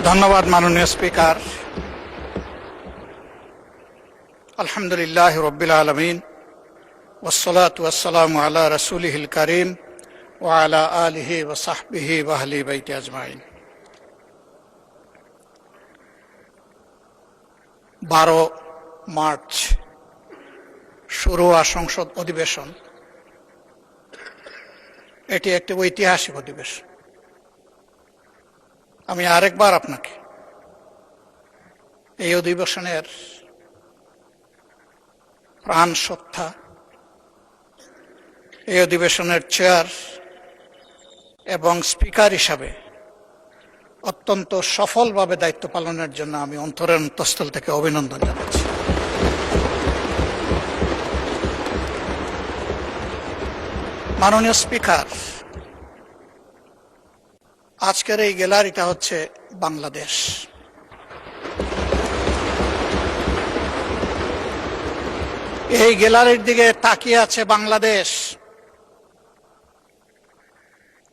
ধন্যবাদ মাননীয় স্পিকার। আলহামদুলিল্লাহ রাব্বিল আলামিন ওয়াসসালাতু ওয়াসসালামু আলা রাসূলিহিল কারীম ওয়া আলা আলিহি ওয়া সাহবিহি ওয়া আহলি বাইতি আজমাইন। 12 মার্চ শুরু হওয়া সংসদ অধিবেশন, এটি একটি ঐতিহাসিক অধিবেশন। আমি আরেকবার আপনাকে এই অধিবেশনের প্রাণ সত্তা, এই অধিবেশনের চেয়ার এবং স্পিকার হিসাবে অত্যন্ত সফলভাবে দায়িত্ব পালনের জন্য আমি অন্তরের অন্তঃস্থল থেকে অভিনন্দন জানাচ্ছি। মাননীয় স্পিকার, আজকের এই গ্যালারিটা হচ্ছে বাংলাদেশ। এই গ্যালারির দিকে তাকিয়ে আছে বাংলাদেশ।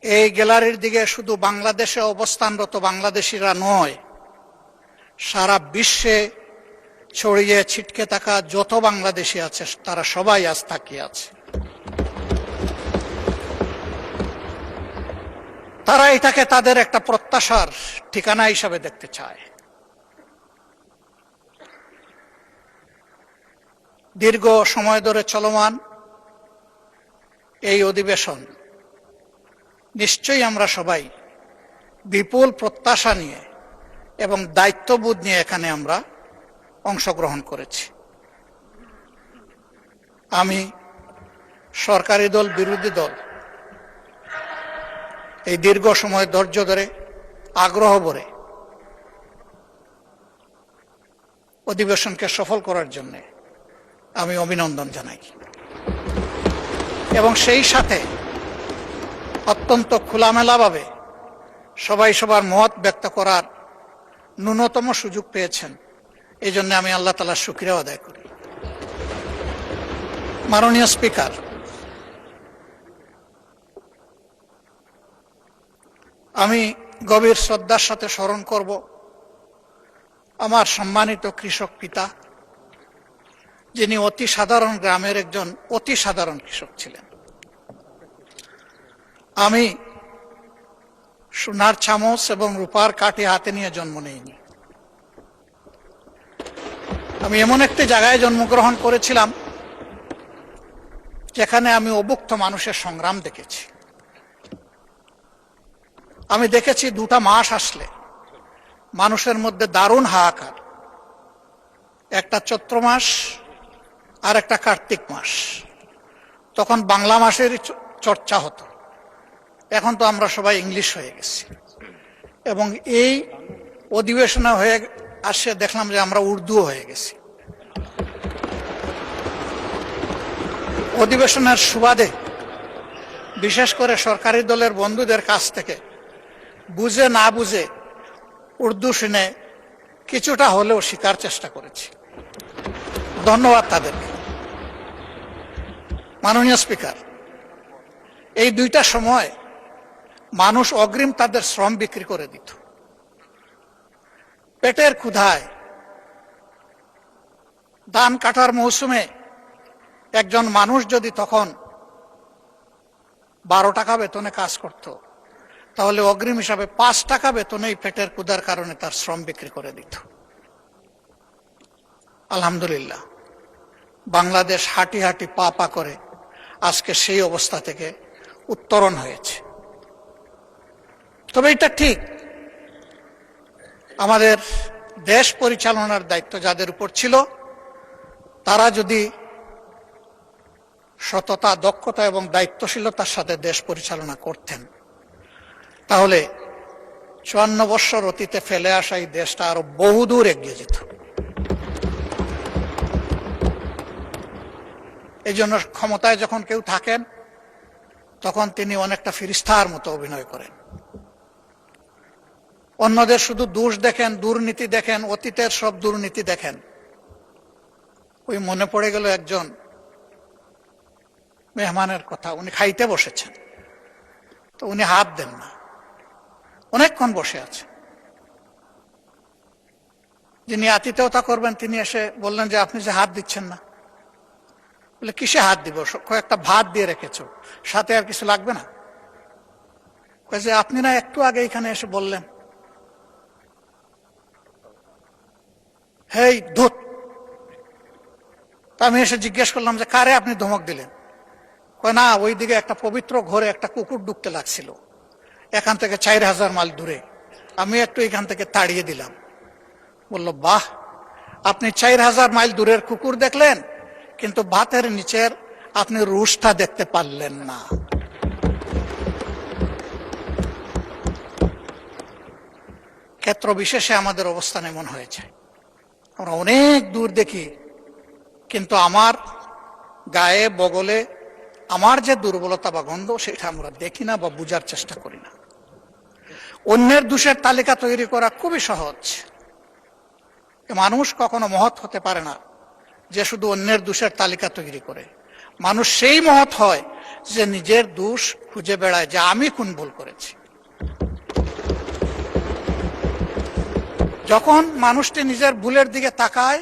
এই গ্যালারির দিকে শুধু বাংলাদেশে অবস্থানরত বাংলাদেশিরা নয়, সারা বিশ্বে ছড়িয়ে ছিটকে থাকা যত বাংলাদেশি আছে তারা সবাই আজ তাকিয়ে আছে। তারা এটাকে তাদের একটা প্রত্যাশার ঠিকানা হিসাবে দেখতে চায়। দীর্ঘ সময় ধরে চলমান এই অধিবেশন নিশ্চয়ই আমরা সবাই বিপুল প্রত্যাশা নিয়ে এবং দায়িত্ববোধ নিয়ে এখানে আমরা অংশগ্রহণ করেছি। আমি, সরকারি দল, বিরোধী দল এই দীর্ঘ সময় ধৈর্য ধরে আগ্রহ ভরে অধিবেশনকে সফল করার জন্য আমি অভিনন্দন জানাই এবং সেই সাথে অত্যন্ত খোলামেলাভাবে সবাই সবার মত ব্যক্ত করার ন্যূনতম সুযোগ পেয়েছেন, এই জন্য আমি আল্লাহ তাআলার শুকরিয়া আদায় করি। মাননীয় স্পিকার, আমি গভীর শ্রদ্ধার সাথে স্মরণ করব আমার সম্মানিত কৃষক পিতা, যিনি অতি সাধারণ গ্রামের একজন অতি সাধারণ কৃষক ছিলেন। আমি সোনার চামচ এবং রূপার কাঠি হাতে নিয়ে জন্ম নেইনি। আমি এমন একটি জায়গায় জন্মগ্রহণ করেছিলাম যেখানে আমি অভুক্ত মানুষের সংগ্রাম দেখেছি। আমি দেখেছি 2টা মাস আসলে মানুষের মধ্যে দারুণ হাহাকার, একটা চৈত্র মাস আর একটা কার্তিক মাস। তখন বাংলা মাসের চর্চা হতো, এখন তো আমরা সবাই ইংলিশ হয়ে গেছি এবং এই অধিবেশনে হয়ে আসে দেখলাম যে আমরা উর্দু হয়ে গেছি। অধিবেশনের সুবাদে বিশেষ করে সরকারি দলের বন্ধুদের কাছ থেকে বুঝে না বুঝে উর্দু শুনে কিছুটা হলেও শেখার চেষ্টা করেছি। ধন্যবাদ তাদেরকে। মাননীয় স্পিকার, এই 2টা সময় মানুষ অগ্রিম তাদের শ্রম বিক্রি করে দিত। পেটের ক্ষুধায় ধান কাটার মৌসুমে একজন মানুষ যদি তখন 12 টাকা বেতনে কাজ করত, তাহলে অগ্রিম হিসাবে 5 টাকা বেতনেই পেটের ক্ষুধার কারণে তার শ্রম বিক্রি করে দিত। আলহামদুলিল্লাহ, বাংলাদেশ হাঁটি হাঁটি পা পা করে আজকে সেই অবস্থা থেকে উত্তরণ হয়েছে। তবে এটা ঠিক, আমাদের দেশ পরিচালনার দায়িত্ব যাদের উপর ছিল তারা যদি সততা, দক্ষতা এবং দায়িত্বশীলতার সাথে দেশ পরিচালনা করতেন, তাহলে 54 বৎসর অতীতে ফেলে আসা এই দেশটা আরো বহুদূর এগিয়ে যেত। এই জন্য ক্ষমতায় যখন কেউ থাকেন তখন তিনি অনেকটা ফিরিস্তার মতো অভিনয় করেন। অন্যদের শুধু দোষ দেখেন, দুর্নীতি দেখেন, অতীতের সব দুর্নীতি দেখেন। ওই মনে পড়ে গেল একজন মেহমানের কথা। উনি খাইতে বসেছেন, তো উনি হাত দেন না, অনেকক্ষণ বসে আছে। যিনি আতিথেয়তা করবেন তিনি এসে বললেন যে আপনি যে হাত দিচ্ছেন না। বলে কিসে হাত দিব, কয়েকটা ভাত দিয়ে রেখেছো, সাথে আর কিছু লাগবে না? যে আপনি না একটু আগে এখানে এসে বললেন। হেই ধুত! তা আমি এসে জিজ্ঞেস করলাম যে কারে আপনি ধমক দিলেন? কয় না, ওই দিকে একটা পবিত্র ঘরে একটা কুকুর ঢুকতে লাগছিল, এখান থেকে 4000 মাইল দূরে, আমি একটু এখান থেকে তাড়িয়ে দিলাম। বলল বাহ, আপনি 4000 মাইল দূরের কুকুর দেখলেন, কিন্তু ভাতের নিচের আপনি রুশটা দেখতে পারলেন না। ক্ষেত্র বিশেষে আমাদের অবস্থান এমন হয়েছে, আমরা অনেক দূর দেখি, কিন্তু আমার গায়ে বগলে আমার যে দুর্বলতা বা গন্ধ সেটা আমরা দেখি না বা বুঝার চেষ্টা করি না। অন্যের দোষের তালিকা তৈরি করা খুবই সহজ। মানুষ কখনো মহৎ হতে পারে না যে শুধু অন্যের দোষের তালিকা তৈরি করে। মানুষ সেই মহৎ হয় যে নিজের দোষ খুঁজে বেড়ায়, যে আমি কোন ভুল করেছি। যখন মানুষটি নিজের ভুলের দিকে তাকায়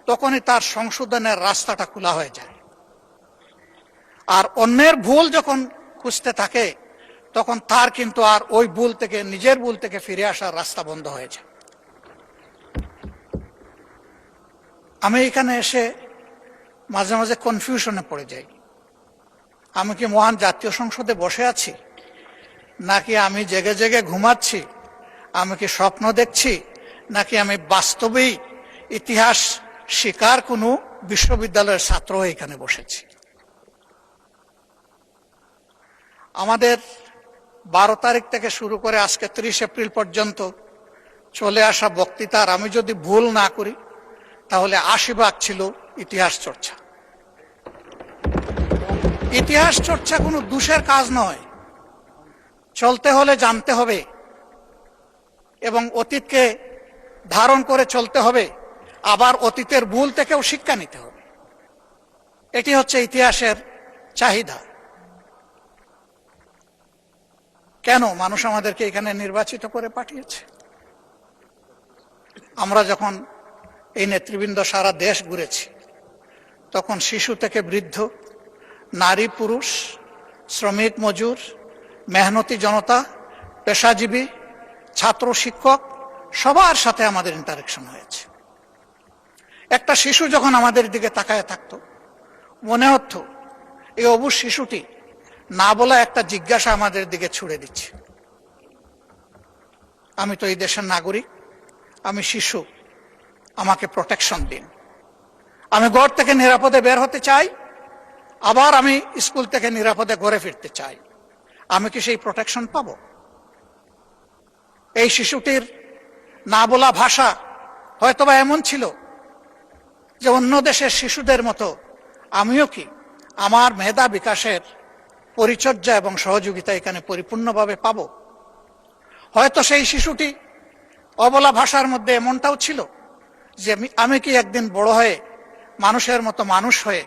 তখনই তার সংশোধনের রাস্তাটা খোলা হয়ে যায়। আর অন্যের ভুল যখন খুঁজতে থাকে তখন তার কিন্তু আর ওই ভুল থেকে, নিজের ভুল থেকে ফিরে আসার রাস্তা বন্ধ হয়ে যায়। আমি এখানে এসে মাঝে মাঝে কনফিউশনে পড়ে যাই। আমি কি মহান জাতীয় সংসদে বসে আছি, নাকি আমি জেগে জেগে ঘুমাচ্ছি? আমি কি স্বপ্ন দেখছি, নাকি আমি বাস্তবেই ইতিহাস শিকার কোনো বিশ্ববিদ্যালয়ের ছাত্র এখানে বসেছি? আমাদের 12 তারিখ থেকে শুরু করে আজকে 30 এপ্রিল পর্যন্ত চলে আসা বক্তৃতার আমি যদি ভুল না করি তাহলে 80% ছিল ইতিহাস চর্চা। ইতিহাস চর্চা কোনো দোষের কাজ নয়। চলতে হলে জানতে হবে এবং অতীতকে ধারণ করে চলতে হবে, আবার অতীতের ভুল থেকেও শিক্ষা নিতে হবে। এটি হচ্ছে ইতিহাসের চাহিদা। কেন মানুষ আমাদেরকে এখানে নির্বাচিত করে পাঠিয়েছে? আমরা যখন এই নেতৃবৃন্দ সারা দেশ ঘুরেছি তখন শিশু থেকে বৃদ্ধ, নারী পুরুষ, শ্রমিক মজুর, মেহনতি জনতা, পেশাজীবী, ছাত্র শিক্ষক সবার সাথে আমাদের ইন্টারেকশন হয়েছে। একটা শিশু যখন আমাদের দিকে তাকায় থাকতো মনে হতো এই অবুঝ শিশুটি না বলা একটা জিজ্ঞাসা আমাদের দিকে ছুড়ে দিচ্ছে, আমি তো এই দেশের নাগরিক, আমি শিশু, আমাকে প্রোটেকশন দিন। আমি ঘর থেকে নিরাপদে বের হতে চাই, আবার আমি স্কুল থেকে নিরাপদে ঘরে ফিরতে চাই। আমি কি সেই প্রোটেকশন পাবো? এই শিশুটির না বলা ভাষা হয়তোবা এমন ছিল যে অন্য দেশের শিশুদের মতো আমিও কি আমার মেধা বিকাশের পরিচর্যা এবং সহযোগিতা এখানে পরিপূর্ণভাবে পাবো? হয়তো সেই শিশুটি অবলা ভাষার মধ্যে এমনটাও ছিল যে আমি কি একদিন বড় হয়ে মানুষের মতো মানুষ হয়ে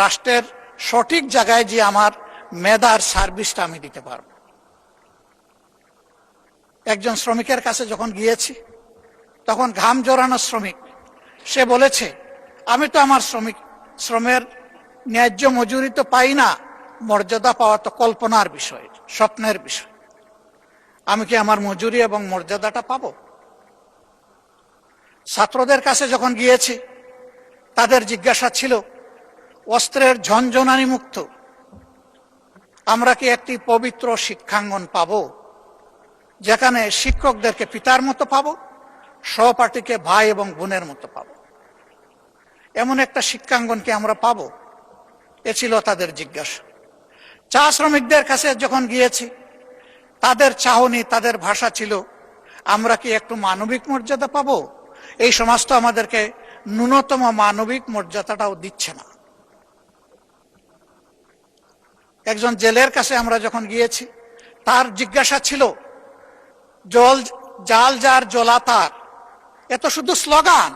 রাষ্ট্রের সঠিক জায়গায় যে আমার মেধার সার্ভিসটা আমি দিতে পারব। একজন শ্রমিকের কাছে যখন গিয়েছি তখন ঘাম জড়ানো শ্রমিক, সে বলেছে আমি তো আমার শ্রমের ন্যায্য মজুরি তো পাই না, মর্যাদা পাওয়া তো কল্পনার বিষয়, স্বপ্নের বিষয়। আমি কি আমার মজুরি এবং মর্যাদাটা পাবো? ছাত্রদের কাছে যখন গিয়েছি তাদের জিজ্ঞাসা ছিল অস্ত্রের ঝনঝনানি মুক্ত আমরা কি একটি পবিত্র শিক্ষাঙ্গন পাবো, যেখানে শিক্ষকদেরকে পিতার মতো পাবো, সহপাঠীকে ভাই এবং বোনের মতো পাবো? এমন একটা শিক্ষাঙ্গন কি আমরা পাবো? এ ছিল তাদের জিজ্ঞাসা। চা শ্রমিকদের কাছে যখন গিয়েছি তাদের চাহনি, তাদের ভাষা ছিল আমরা কি একটু মানবিক মর্যাদা পাবো? এই সমাজ তো আমাদেরকে ন্যূনতম মানবিক মর্যাদাটাও দিচ্ছে না। একজন জেলের কাছে আমরা যখন গিয়েছি তার জিজ্ঞাসা ছিল জাল যার জ্বলা তার, এত শুধু স্লোগান,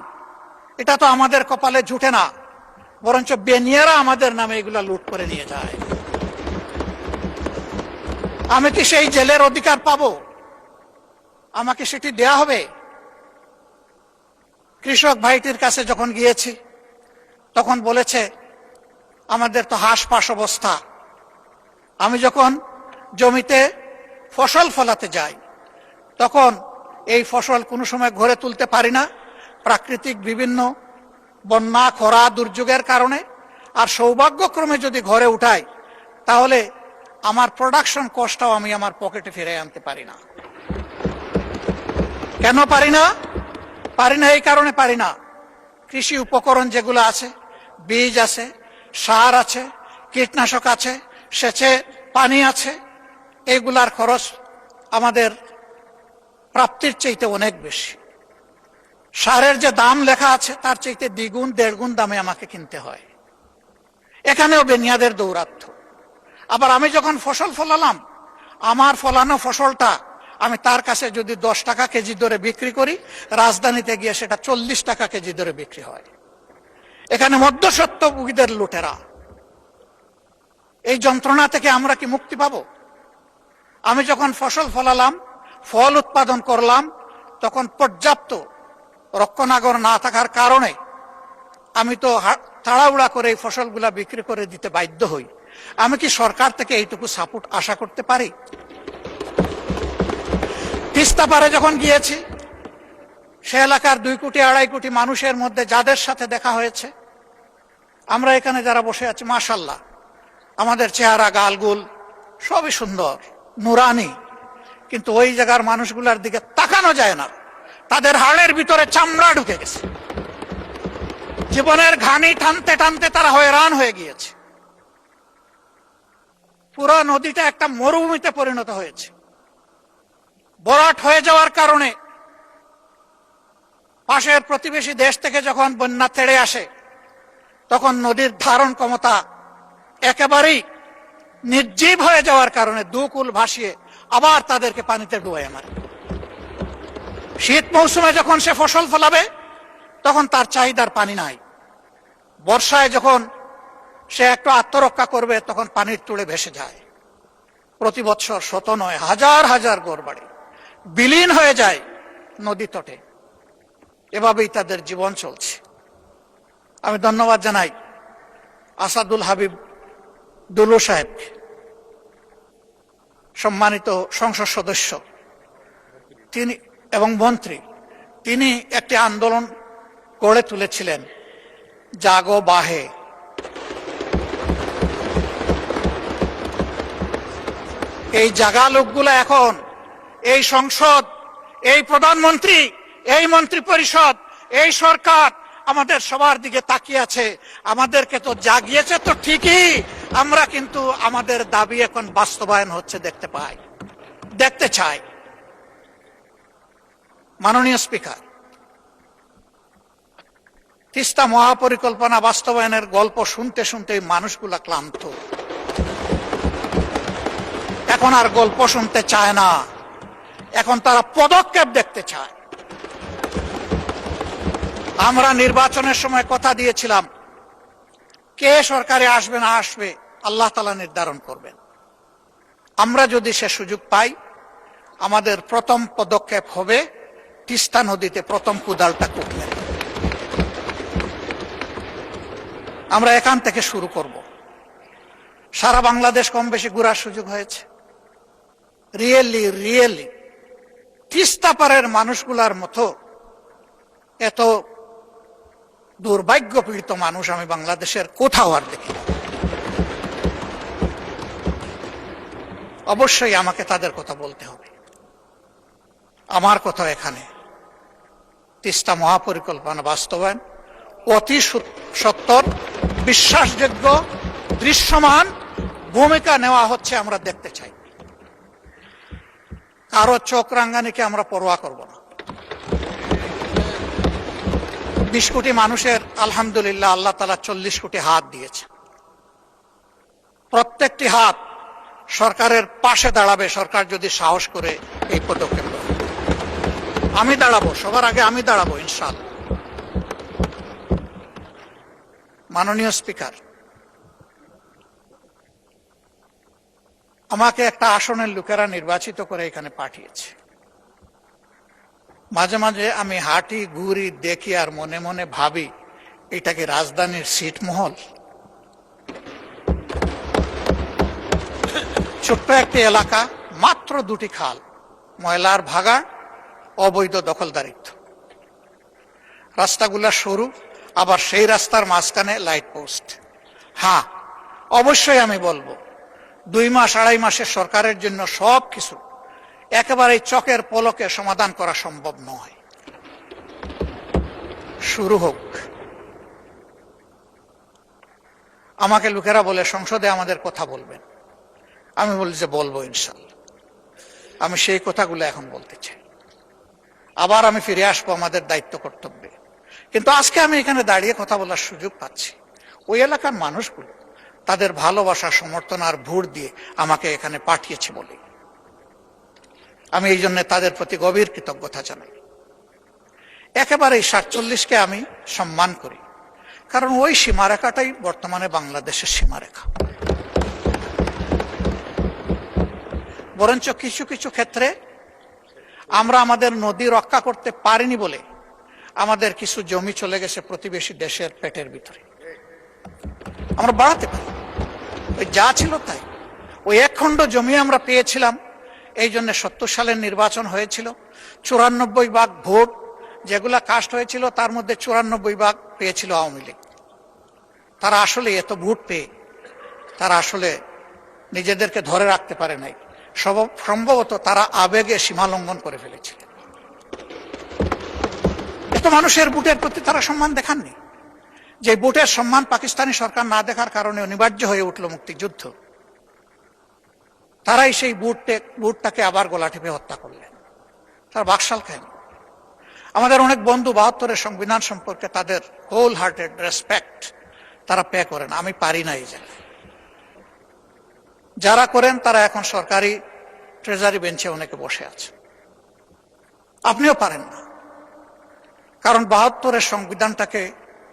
এটা তো আমাদের কপালে জুটে না, বরঞ্চ বেনিয়ারা আমাদের নামে এগুলা লুট করে নিয়ে যায়। আমি কি সেই জেলের অধিকার পাবো? আমাকে সেটি দেয়া হবে? কৃষক ভাইটির কাছে যখন গিয়েছি তখন বলেছে আমাদের তো হাঁসফাঁস অবস্থা। আমি যখন জমিতে ফসল ফলাতে যাই তখন এই ফসল কোনো সময় ঘরে তুলতে পারি না, প্রাকৃতিক বিভিন্ন বন্যা খরা দুর্যোগের কারণে। আর সৌভাগ্যক্রমে যদি ঘরে উঠাই তাহলে আমার প্রোডাকশন কস্টটাও আমি আমার পকেটে ফিরে আনতে পারি না। কেন পারি না? এই কারণে পারি না, কৃষি উপকরণ যেগুলো আছে, বীজ আছে, সার আছে, কীটনাশক আছে, সেচে পানি আছে, এইগুলার খরচ আমাদের প্রাপ্তির চাইতে অনেক বেশি। সারের যে দাম লেখা আছে তার চাইতে দ্বিগুণ দেড়গুণ দামে আমাকে কিনতে হয়। এখানেও বেনিয়াদের দৌরাত্ম্য। আবার আমি যখন ফসল ফলালাম, আমার ফলানো ফসলটা আমি তার কাছে যদি 10 টাকা কেজি দরে বিক্রি করি, রাজধানীতে গিয়ে সেটা 40 টাকা কেজি দরে বিক্রি হয়। এখানে মধ্যস্বত্বভোগীদের লুটেরা। এই যন্ত্রণা থেকে আমরা কি মুক্তি পাবো? আমি যখন ফসল ফলালাম, ফল উৎপাদন করলাম, তখন পর্যাপ্ত রক্ষণাগর না থাকার কারণে আমি তো তাড়াহুড়া করে এই ফসলগুলা বিক্রি করে দিতে বাধ্য হই। আমি কি সরকার থেকে এইটুকু সাপোর্ট আশা করতে পারি? তিস্তা পারে যখন গিয়েছি, সে এলাকার 2 কোটি 2.5 কোটি মানুষের মধ্যে যাদের সাথে দেখা হয়েছে, আমরা এখানে যারা বসে আছি মাশাআল্লাহ, আমাদের চেহারা গালগুল সবই সুন্দর নুরানি, কিন্তু ওই জায়গার মানুষগুলার দিকে তাকানো যায় না। তাদের হাড়ের ভিতরে চামড়া ঢুকে গেছে, জীবনের ঘানি টানতে টানতে তারা হয়রান হয়ে গিয়েছে। পুরো নদীটা একটা মরুভূমিতে পরিণত হয়েছে। ভরাট হয়ে যাওয়ার কারণে পাশের প্রতিবেশী দেশ থেকে যখন বন্যা তেড়ে আসে, তখন নদীর ধারণ ক্ষমতা একেবারেই নির্জীব হয়ে যাওয়ার কারণে 2 কূল ভাসিয়ে আবার তাদেরকে পানিতে ডুবাইয়ে মারে। শীত মৌসুমে যখন সে ফসল ফলাবে তখন তার চাহিদার পানি নাই। বর্ষায় যখন সে একটু আত্মরক্ষা করবে তখন পানির তুড়ে ভেসে যায়। প্রতি বছর শত নয় হাজার হাজার ঘরবাড়ি বিলীন হয়ে যায় নদী তটে। এভাবেই তাদের জীবন চলছে। আমি ধন্যবাদ জানাই আসাদুল হাবিব দুলু সাহেবকে, সম্মানিত সংসদ সদস্য তিনি এবং মন্ত্রী। তিনি একটি আন্দোলন গড়ে তুলেছিলেন, জাগো বাহে। এই জাগা লোকগুলো এখন এই সংসদ, এই প্রধানমন্ত্রী, এই মন্ত্রী পরিষদ, এই সরকার আমাদের সবার দিকে তাকিয়ে আছে। আমাদেরকে তো জাগিয়েছে তো ঠিকই, আমরা কিন্তু আমাদের দাবি এখন বাস্তবায়ন হচ্ছে দেখতে চাই। মাননীয় স্পিকার, তিস্তা মহাপরিকল্পনা বাস্তবায়নের গল্প শুনতে শুনতে মানুষগুলা ক্লান্ত। এখন আর গল্প শুনতে চায় না, এখন তারা পদক্ষেপ দেখতে চায়। আমরা নির্বাচনের সময় কথা দিয়েছিলাম, কে সরকারে আসবে না আসবে আল্লাহ তাআলা নির্ধারণ করবেন। আমরা যদি সে সুযোগ পাই, আমাদের প্রথম পদক্ষেপ হবে তিস্তা নদীতে প্রথম কুদালটা কুটলেন। আমরা এখান থেকে শুরু করব। সারা বাংলাদেশ কম বেশি ঘোরার সুযোগ হয়েছে। রিয়েলি তিস্তা পারের মানুষগুলার মতো এত দুর্ভাগ্য পীড়িত মানুষ আমি বাংলাদেশের কোথাও আর দেখি না। অবশ্যই আমাকে তাদের কথা বলতে হবে। আমার কথা এখানে তিস্তা মহাপরিকল্পনা বাস্তবায়ন অতি সত্বর, বিশ্বাসযোগ্য, দৃশ্যমান ভূমিকা নেওয়া হচ্ছে, আমরা দেখতে চাই। কারো চোখ রাঙ্গানিকে আমরা পরোয়া করব না। 20 কোটি মানুষের আলহামদুলিল্লাহ আল্লাহ তাআলা 40 কোটি হাত দিয়েছে। প্রত্যেকটি হাত সরকারের পাশে দাঁড়াবে, সরকার যদি সাহস করে এই পদক্ষেপ নেয়। আমি দাঁড়াবো, সবার আগে আমি দাঁড়াবো ইনশাআল্লাহ। মাননীয় স্পিকার, আমাকে একটা আসনের লোকেরা নির্বাচিত করে এখানে পাঠিয়েছে। মাঝে মাঝে আমি হাঁটি ঘুরি দেখি আর মনে মনে ভাবি এটা কি রাজধানীর ছিটমহল? ছোট্ট একটি এলাকা, মাত্র দুটি খাল, ময়লার ভাগাড়, অবৈধ দখলদারিত্ব, রাস্তাগুলা সরু, আবার সেই রাস্তার মাঝখানে লাইট পোস্ট। হ্যাঁ, অবশ্যই আমি বলবো 2 মাস 2.5 মাসের সরকারের জন্য সবকিছু একেবারে চকের পলকে সমাধান করা সম্ভব নয়। শুরু হোক। আমাকে লোকেরা বলে সংসদে আমাদের কথা বলবেন, আমি বলি যে বলবো ইনশাআল্লাহ। আমি সেই কথাগুলো এখন বলতে চাই। আবার আমি ফিরে আসবো আমাদের দায়িত্ব কর্তব্যে। কিন্তু আজকে আমি এখানে দাঁড়িয়ে কথা বলার সুযোগ পাচ্ছি ওই এলাকার মানুষগুলো তাদের ভালোবাসা, সমর্থন আর ভোট দিয়ে আমাকে এখানে পাঠিয়েছে বলে আমি এই জন্য তাদের প্রতি গভীর কৃতজ্ঞতা জানাই। একেবারে 47কে আমি সম্মান করি, কারণ ওই সীমারেখাটাই বর্তমানে বাংলাদেশের সীমারেখা। বরঞ্চ কিছু কিছু ক্ষেত্রে আমরা আমাদের নদী রক্ষা করতে পারিনি বলে আমাদের কিছু জমি চলে গেছে প্রতিবেশী দেশের পেটের ভিতরে। আমরা বাড়াতে পারি, ওই যা ছিল তাই। ওই 1 খণ্ড জমি আমরা পেয়েছিলাম, এই জন্য 70 সালের নির্বাচন হয়েছিল। 94 ভাগ ভোট যেগুলা কাস্ট হয়েছিল তার মধ্যে 94 ভাগ পেয়েছিল আওয়ামী লীগ। তারা আসলে এত ভোট পেয়ে তারা আসলে নিজেদেরকে ধরে রাখতে পারে নাই। সম্ভবত তারা আবেগে সীমা লঙ্ঘন করে ফেলেছিল। এত মানুষের ভোটের প্রতি তারা সম্মান দেখাননি। যে ভোটের সম্মান পাকিস্তানি সরকার না দেখার কারণে অনিবার্য হয়ে উঠল মুক্তিযুদ্ধ, তারাই সেই ভোটটাকে আবার গলা টিপে হত্যা করলেন। তারা বাকশাল খায়নি। আমাদের অনেক বন্ধু 72-এর সংবিধান সম্পর্কে তাদের হোল হার্টেড রেসপেক্ট তারা পে করেন, আমি পারি না। এই জায়গায় যারা করেন তারা এখন সরকারি ট্রেজারি বেঞ্চে অনেকে বসে আছে। আপনিও পারেন না, কারণ 72-এর সংবিধানটাকে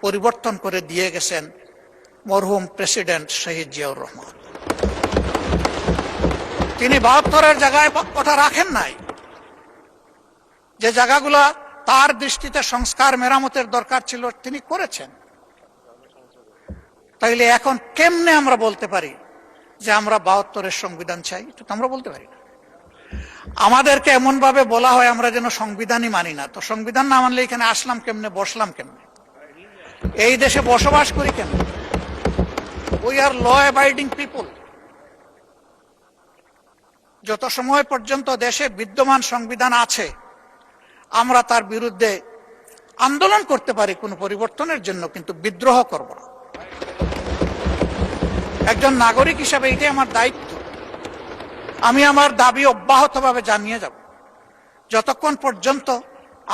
পরিবর্তন করে দিয়ে গেছেন মরহুম প্রেসিডেন্ট শহীদ জিয়াউর রহমান। তিনি 72-এর জায়গায় কথা রাখেন নাই। যে জায়গাগুলা তার দৃষ্টিতে সংস্কার মেরামতের দরকার ছিল তিনি করেছেন। তাইলে এখন কেমনে আমরা বলতে পারি যে আমরা 72-এর সংবিধান চাই? এটা তো আমরা বলতে পারি না। আমাদেরকে এমন ভাবে বলা হয় আমরা যেন সংবিধানই মানি না। তো সংবিধান না মানলে এখানে আসলাম কেমনে, বসলাম কেমনে, এই দেশে বসবাস করি কেন? We are law abiding people. যত সময় পর্যন্ত দেশে বিদ্যমান সংবিধান আছে আমরা তার বিরুদ্ধে আন্দোলন করতে পারি কোনো পরিবর্তনের জন্য, কিন্তু বিদ্রোহ করব না। একজন নাগরিক হিসাবে এটাই আমার দায়িত্ব। আমি আমার দাবি অব্যাহতভাবে জানিয়ে যাব যতক্ষণ পর্যন্ত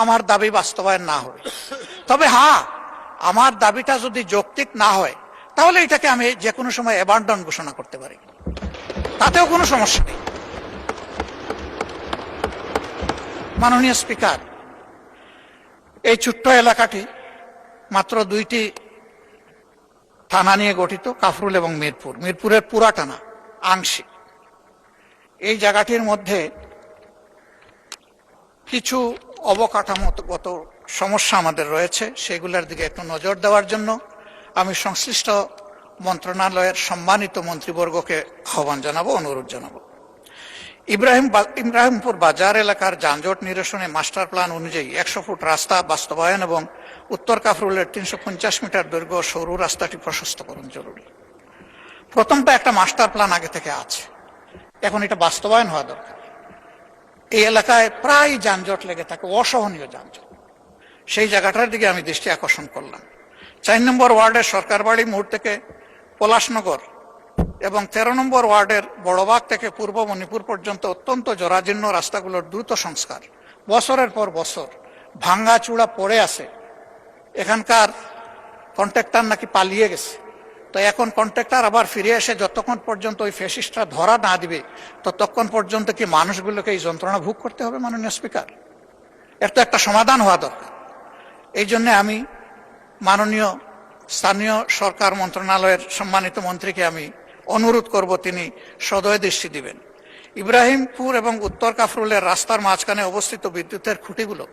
আমার দাবি বাস্তবায়ন না হবে। তবে হ্যাঁ, আমার দাবিটা যদি যৌক্তিক না হয় তাহলে এটাকে আমি যে কোনো সময় অ্যাবান্ডন ঘোষণা করতে পারি, তাতেও কোনো সমস্যা নেই। মাননীয় স্পিকার, এই ছোট্ট এলাকাটি মাত্র 2টি থানা নিয়ে গঠিত, কাফরুল এবং মিরপুর। মিরপুরের পুরা টানা আংশিক। এই জায়গাটির মধ্যে কিছু অবকাঠামোগত সমস্যা আমাদের রয়েছে, সেগুলোর দিকে একটু নজর দেওয়ার জন্য আমি সংশ্লিষ্ট মন্ত্রণালয়ের সম্মানিত মন্ত্রীবর্গকে আহ্বান জানাবো, অনুরোধ জানাবো। ইব্রাহিমপুর বাজার এলাকার যানজট নিরসনে মাস্টার প্ল্যান অনুযায়ী 100 ফুট রাস্তা বাস্তবায়ন এবং উত্তর কাফরুলের 350 মিটার দৈর্ঘ্য সরু রাস্তাটি প্রশস্তকরণ জরুরি। প্রথমটা একটা মাস্টার প্ল্যান আগে থেকে আছে, এখন এটা বাস্তবায়ন হওয়া দরকার। এই এলাকায় প্রায় যানজট লেগে থাকে, অসহনীয় যানজট। সেই জায়গাটার দিকে আমি দৃষ্টি আকর্ষণ করলাম। 4 নম্বর ওয়ার্ডের সরকার বাড়ি মোড় থেকে পলাশনগর এবং 13 নম্বর ওয়ার্ডের বড়বাগ থেকে পূর্ব মণিপুর পর্যন্ত অত্যন্ত জরাজীর্ণ রাস্তাগুলোর দ্রুত সংস্কার। বছরের পর বছর ভাঙ্গা চূড়া পড়ে আছে। এখানকার কন্ট্রাক্টর নাকি পালিয়ে গেছে, তো এখন কন্ট্রাক্টর আবার ফিরে এসে যতক্ষণ পর্যন্ত ওই ফ্যাসিস্টরা ধরা না দিবে ততক্ষণ পর্যন্ত কি মানুষগুলোকে এই যন্ত্রণা ভোগ করতে হবে? মাননীয় স্পিকার, এর তো একটা সমাধান হওয়া দরকার। এই জন্য আমি মাননীয় স্থানীয় সরকার মন্ত্রণালয়ের সম্মানিত মন্ত্রীকে আমি অনুরোধ করব তিনি সদয় দৃষ্টি দিবেন। ইব্রাহিমপুর এবং উত্তর কাফরুলের রাস্তার মাঝখানে অবস্থিত বিদ্যুতের খুঁটিগুলো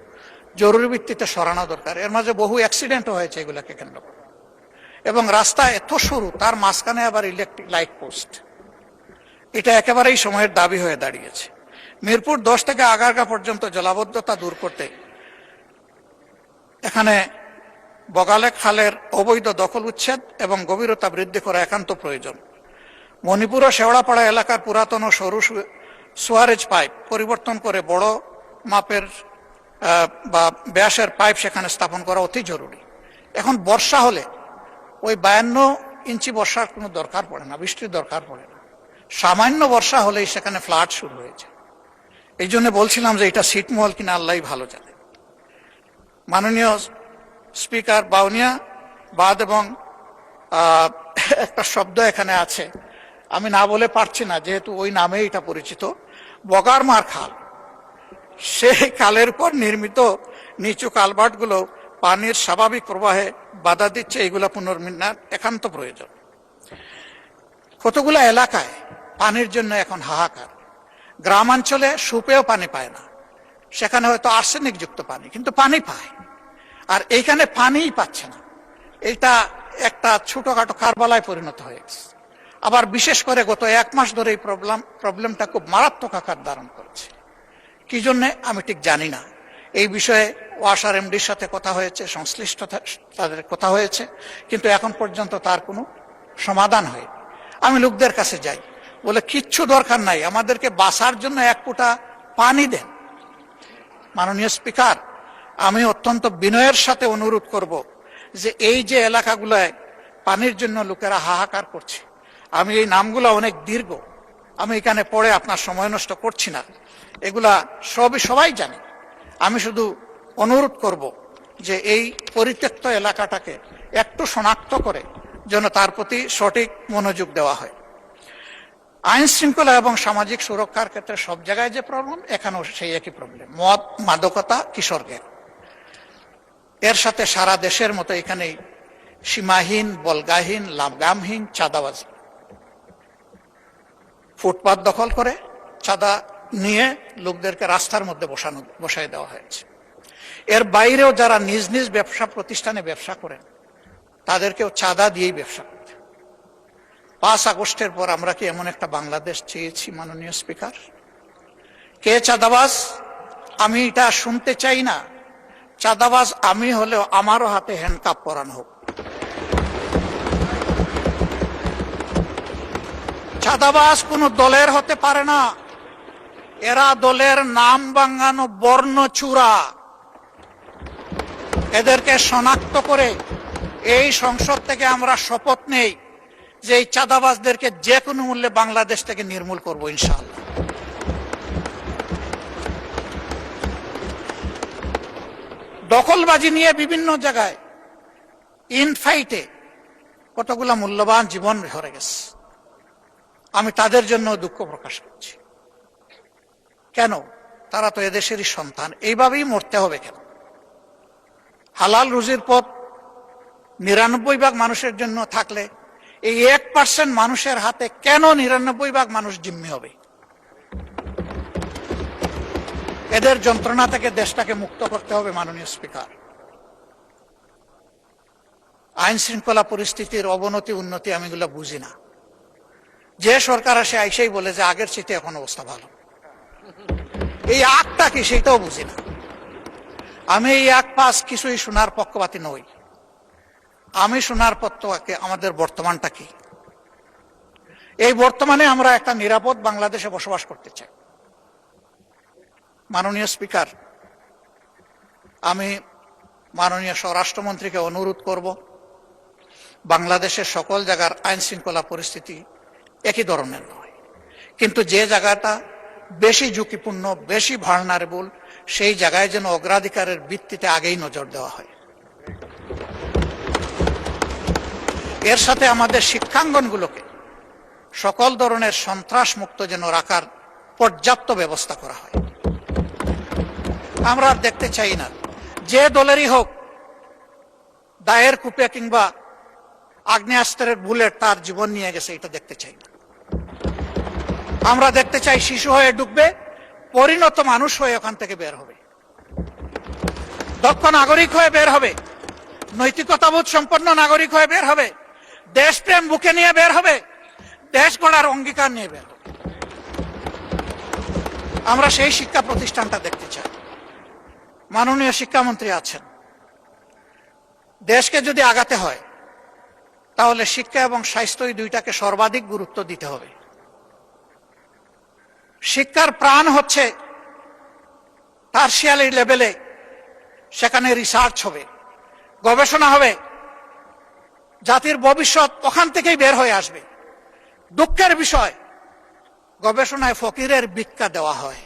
জরুরি ভিত্তিতে সরানো দরকার। এর মাঝে বহু অ্যাক্সিডেন্টও হয়েছে এগুলোকে কেন্দ্র করে। এবং রাস্তা এত সরু, তার মাঝখানে আবার ইলেকট্রিক লাইট পোস্ট, এটা একেবারেই সময়ের দাবি হয়ে দাঁড়িয়েছে। মিরপুর 10 থেকে আগারগা পর্যন্ত জলাবদ্ধতা দূর করতে এখানে বগালে খালের অবৈধ দখল উচ্ছেদ এবং গভীরতা বৃদ্ধি করা একান্ত প্রয়োজন। মণিপুর ও শেওড়াপাড়া এলাকার পুরাতন ও সরু সুয়ারেজ পাইপ পরিবর্তন করে বড় মাপের বা ব্যাসের পাইপ সেখানে স্থাপন করা অতি জরুরি। এখন বর্ষা হলে ওই 52 ইঞ্চি বর্ষার কোনো দরকার পড়ে না, বৃষ্টির দরকার পড়ে না। সামান্য বর্ষা হলেই সেখানে ফ্লাড শুরু হয়েছে। এই জন্য বলছিলাম যে এটা ছিটমহল কিনা আল্লাহই ভালো জানে। মাননীয় স্পিকার, বাউনিয়া বাদ এবং একটা শব্দ এখানে আছে, আমি না বলে পারছি না যেহেতু ওই নামে এটা পরিচিত, বগারমার খাল। সেই খালের উপর নির্মিত নিচু কালভার্টগুলো পানির স্বাভাবিক প্রবাহে বাধা দিচ্ছে। এগুলো পুনর্নির্মাণ একান্ত প্রয়োজন। কতগুলো এলাকায় পানির জন্য এখন হাহাকার। গ্রামাঞ্চলে সুপেও পানি পায় না, সেখানে হয়তো আর্সেনিক যুক্ত পানি, কিন্তু পানি পায়। আর এইখানে পানিই পাচ্ছে না। এটা একটা ছোটখাটো কারবালায় পরিণত হয়ে গেছে। আবার বিশেষ করে গত 1 মাস ধরে এই প্রবলেমটা খুব মারাত্মক আকার ধারণ করেছে। কি জন্যে আমি ঠিক জানি না। এই বিষয়ে ওয়াসার এমডির সাথে কথা হয়েছে, সংশ্লিষ্ট তাদের কথা হয়েছে, কিন্তু এখন পর্যন্ত তার কোনো সমাধান হয়নি। আমি লোকদের কাছে যাই, বলে কিচ্ছু দরকার নাই, আমাদেরকে বাঁচার জন্য 1 ফোঁটা পানি দেন। মাননীয় স্পিকার, আমি অত্যন্ত বিনয়ের সাথে অনুরোধ করব যে এই যে এলাকাগুলোয় পানির জন্য লোকেরা হাহাকার করছে, আমি এই নামগুলো অনেক দীর্ঘ, আমি এখানে পড়ে আপনার সময় নষ্ট করছি না, এগুলা সবাই জানে। আমি শুধু অনুরোধ করব যে এই পরিত্যক্ত এলাকাটাকে একটু শনাক্ত করে যেন তার প্রতি সঠিক মনোযোগ দেওয়া হয়। আইন শৃঙ্খলা এবং সামাজিক সুরক্ষার ক্ষেত্রে সব জায়গায় যে প্রবলেম, এখানেও সেই একই প্রবলেম, মদ মাদকতা কিশোরদের। এর সাথে সারা দেশের মতো এখানে সীমাহীন, বলগাহীন, লাগামহীন চাঁদাবাজি। ফুটপাত দখল করে চাঁদা নিয়ে লোকদেরকে রাস্তার মধ্যে বসায় দেওয়া হয়েছে। এর বাইরেও যারা নিজ নিজ ব্যবসা প্রতিষ্ঠানে ব্যবসা করেন, তাদেরকেও চাঁদা দিয়েই ব্যবসা করতে। 5 আগস্টের পর আমরা কি এমন একটা বাংলাদেশ চেয়েছি মাননীয় স্পিকার? কে চাঁদাবাজ? আমি এটা শুনতে চাই না। চাঁদাবাজ আমি হলেও আমারও হাতে হ্যান্ডকাপ পরানো হোক। চাঁদাবাজ কোনো দলের হতে পারে না, এরা দলের নাম ভাঙানো বর্ণচূড়া। এদেরকে শনাক্ত করে এই সংসদ থেকে আমরা শপথ নেই যে এই চাঁদাবাজদেরকে যে কোনো মূল্যে বাংলাদেশ থেকে নির্মূল করব ইনশাআল্লাহ। দখলবাজি নিয়ে বিভিন্ন জায়গায় ইনফাইটে কতগুলা মূল্যবান জীবন হরে গেছে। আমি তাদের জন্য দুঃখ প্রকাশ করছি। কেন? তারা তো এদেশেরই সন্তান, এইভাবেই মরতে হবে কেন? হালাল রুজির পথ 99% মানুষের জন্য থাকলে এই 1% মানুষের হাতে কেন 99% মানুষ জিম্মি হবে? এদের যন্ত্রণা থেকে দেশটাকে মুক্ত করতে হবে মাননীয় স্পিকার। আইন শৃঙ্খলা পরিস্থিতির অবনতি উন্নতি আমি এগুলো বুঝি না। যে সরকার আসে আইসেই বলে যে আগের চেয়ে এখন অবস্থা ভালো। এই আগটা কি সেটাও বুঝি না। আমি এই আগ পাস কিছুই শোনার পক্ষপাতী নই। আমি শোনার পক্ষে আমাদের বর্তমানটা কি। এই বর্তমানে আমরা একটা নিরাপদ বাংলাদেশে বসবাস করতে চাই। মাননীয় স্পিকার, আমি মাননীয় স্বরাষ্ট্রমন্ত্রীকে অনুরোধ করব, বাংলাদেশের সকল জায়গার আইন শৃঙ্খলা পরিস্থিতি একই ধরনের নয়, কিন্তু যে জায়গাটা বেশি ঝুঁকিপূর্ণ, বেশি ভালনারেবল, সেই জায়গায় যেন অগ্রাধিকারের ভিত্তিতে আগেই নজর দেওয়া হয়। এর সাথে আমাদের শিক্ষাঙ্গনগুলোকে সকল ধরনের সন্ত্রাস মুক্ত যেন রাখার পর্যাপ্ত ব্যবস্থা করা হয়। আমরা দেখতে চাই না যে দলেরই হোক দায়ের কূপে কিংবা আগ্নেয়াস্ত্রের বুলেট তার জীবন নিয়ে গেছে, এটা দেখতে চাই না। আমরা দেখতে চাই শিশু হয়ে ঢুকবে, পরিণত মানুষ হয়ে ওখান থেকে বের হবে, দক্ষ নাগরিক হয়ে বের হবে, নৈতিকতাবোধ সম্পন্ন নাগরিক হয়ে বের হবে, দেশপ্রেম বুকে নিয়ে বের হবে, দেশ গড়ার অঙ্গীকার নিয়ে বের হবে। আমরা সেই শিক্ষা প্রতিষ্ঠানটা দেখতে চাই। মাননীয় শিক্ষামন্ত্রী আছেন, দেশকে যদি আগাতে হয় তাহলে শিক্ষা এবং স্বাস্থ্য এই দুইটাকে সর্বাধিক গুরুত্ব দিতে হবে। শিক্ষার প্রাণ হচ্ছে টারশিয়ারি লেভেলে, সেখানে রিসার্চ হবে, গবেষণা হবে, জাতির ভবিষ্যৎ ওখান থেকেই বের হয়ে আসবে। দুঃখের বিষয়, গবেষণায় ফকিরের ভিক্ষা দেওয়া হয়।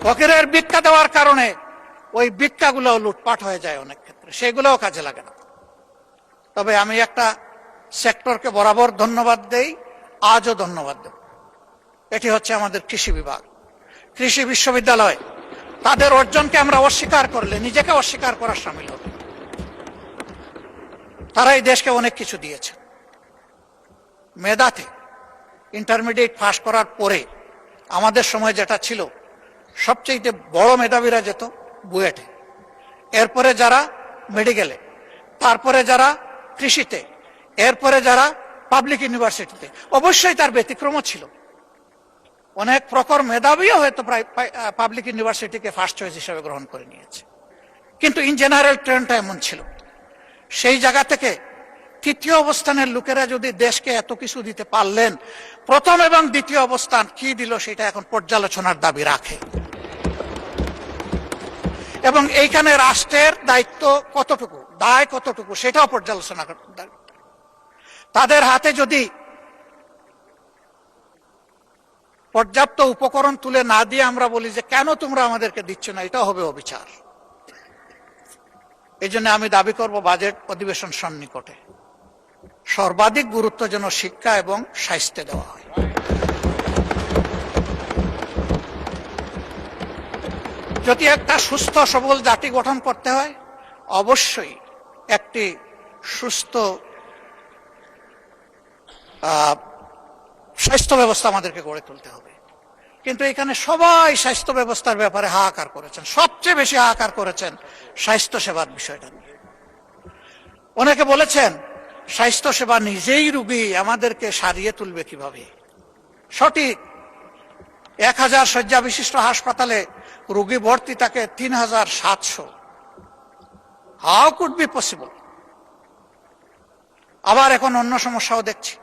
ফকিরের ভিক্ষা দেওয়ার কারণে ওই ভিক্ষাগুলো লুটপাট হয়ে যায় অনেক ক্ষেত্রে, সেগুলোও কাজে লাগে না। তবে আমি একটা সেক্টরকে বরাবর ধন্যবাদ দেই, আজও ধন্যবাদ দেব। এটি হচ্ছে আমাদের কৃষি বিভাগ, কৃষি বিশ্ববিদ্যালয়। তাদের অর্জনকে আমরা অস্বীকার করলে নিজেকে অস্বীকার করার সামিল হবে। তারা এই দেশকে অনেক কিছু দিয়েছে। মেধাতে ইন্টারমিডিয়েট পাস করার পরে আমাদের সময় যেটা ছিল, সবচেয়ে বড় মেধাবীরা যেত বুয়েটে, এরপরে যারা মেডিকেলে, তারপরে যারা কৃষিতে, এরপরে যারা পাবলিক ইউনিভার্সিটিতে। অবশ্যই তার ব্যতিক্রমও ছিল, অনেক প্রখর মেধাবীও হয়তো প্রায় পাবলিক ইউনিভার্সিটিকে ফার্স্ট চয়েস হিসেবে গ্রহণ করে নিয়েছে, কিন্তু ইন জেনারেল ট্রেন্ডটা এমন ছিল। সেই জায়গা থেকে তৃতীয় অবস্থানের লোকেরা যদি দেশকে এত কিছু দিতে পারলেন, প্রথম এবং দ্বিতীয় অবস্থান কি দিল সেটা এখন পর্যালোচনার দাবি রাখে। এবং এইখানে রাষ্ট্রের দায়িত্ব কতটুকু, দায় কতটুকু, সেটাও পর্যালোচনা করতে। তাদের হাতে যদি পর্যাপ্ত উপকরণ তুলে না দিয়ে আমরা বলি যে কেন তোমরা আমাদেরকে দিচ্ছ না, এটা হবে অবিচার। এই জন্য আমি দাবি করব বাজেট অধিবেশন সন্নিকটে সর্বাধিক গুরুত্ব যেন শিক্ষা এবং স্বাস্থ্যে দেওয়া হয়। যদি একটা সুস্থ সবল জাতি গঠন করতে হয়, অবশ্যই একটি সুস্থ স্বাস্থ্য ব্যবস্থা আমাদেরকে গড়ে তুলতে হবে। কিন্তু এখানে সবাই স্বাস্থ্য ব্যবস্থার ব্যাপারে হাহাকার করেছেন, সবচেয়ে বেশি হাহাকার করেছেন স্বাস্থ্য সেবার বিষয়টা নিয়ে। অনেকে বলেছেন স্বাস্থ্য সেবা নিজেই রোগী, আমাদেরকে সারিয়ে তুলবে কিভাবে। সঠিক, 1000 শয্যা বিশিষ্ট হাসপাতালে রোগী ভর্তি থাকে 3700। How could be possible? আবার এখন অন্য সমস্যাও দেখছি।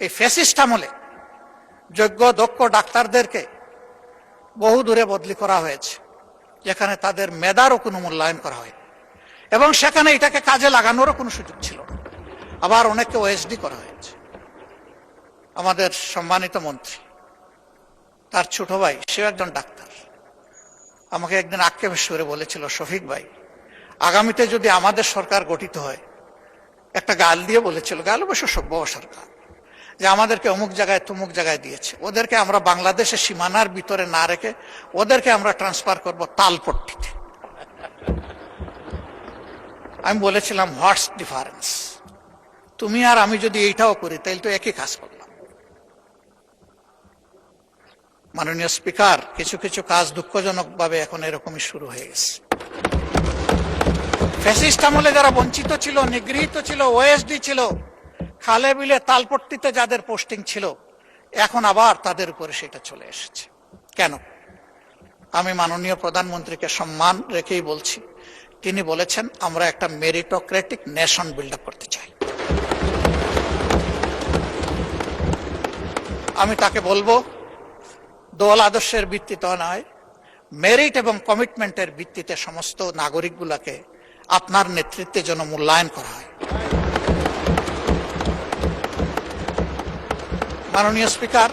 এই ফ্যাসিস্ট আমলে যোগ্য দক্ষ ডাক্তারদেরকে বহু দূরে বদলি করা হয়েছে, যেখানে তাদের মেধারও কোনো মূল্যায়ন করা হয়, এবং সেখানে এটাকে কাজে লাগানোরও কোনো সুযোগ ছিল না। আবার অনেককে ওএসডি করা হয়েছে। আমাদের সম্মানিত মন্ত্রী, তার ছোট ভাই, সেও একজন ডাক্তার, আমাকে একদিন আক্ষেপের সুরে বলেছিল, শফিক ভাই, আগামীতে যদি আমাদের সরকার গঠিত হয়, একটা গাল দিয়ে বলেছিল, গাল অবশ্য সভ্য সরকার, যে আমাদেরকে অমুক জায়গায় তমুক জায়গায় দিয়েছে, ওদেরকে আমরা বাংলাদেশের সীমানার ভিতরে না রেখে ওদেরকে আমরা ট্রান্সফার করব তালপট্টিতে। আমি বলেছিলাম, হোয়াটস ডিফারেন্স? তুমি আর আমি যদি এইটাও করি তাহলে তো একই কাজ করলাম। মাননীয় স্পিকার, কিছু কিছু কাজ দুঃখজনক ভাবে এখন এরকমই শুরু হয়ে গেছে। ফ্যাসিস্ট আমলে যারা বঞ্চিত ছিল, নিগৃহীত ছিল, ওএসডি ছিল, খালে বিলে তালপট্টিতে যাদের পোস্টিং ছিল, এখন আবার তাদের উপরে সেটা চলে এসেছে। কেন? আমি মাননীয় প্রধানমন্ত্রীকে সম্মান রেখেই বলছি, তিনি বলেছেন আমরা একটা মেরিটোক্রেটিক নেশন বিল্ড আপ করতে চাই। আমি তাকে বলবো, দল আদর্শের ভিত্তিতে নয়, মেরিট এবং কমিটমেন্টের ভিত্তিতে সমস্ত নাগরিকগুলোকে আপনার নেতৃত্বে যেন মূল্যায়ন করা হয়। মাননীয় স্পিকার,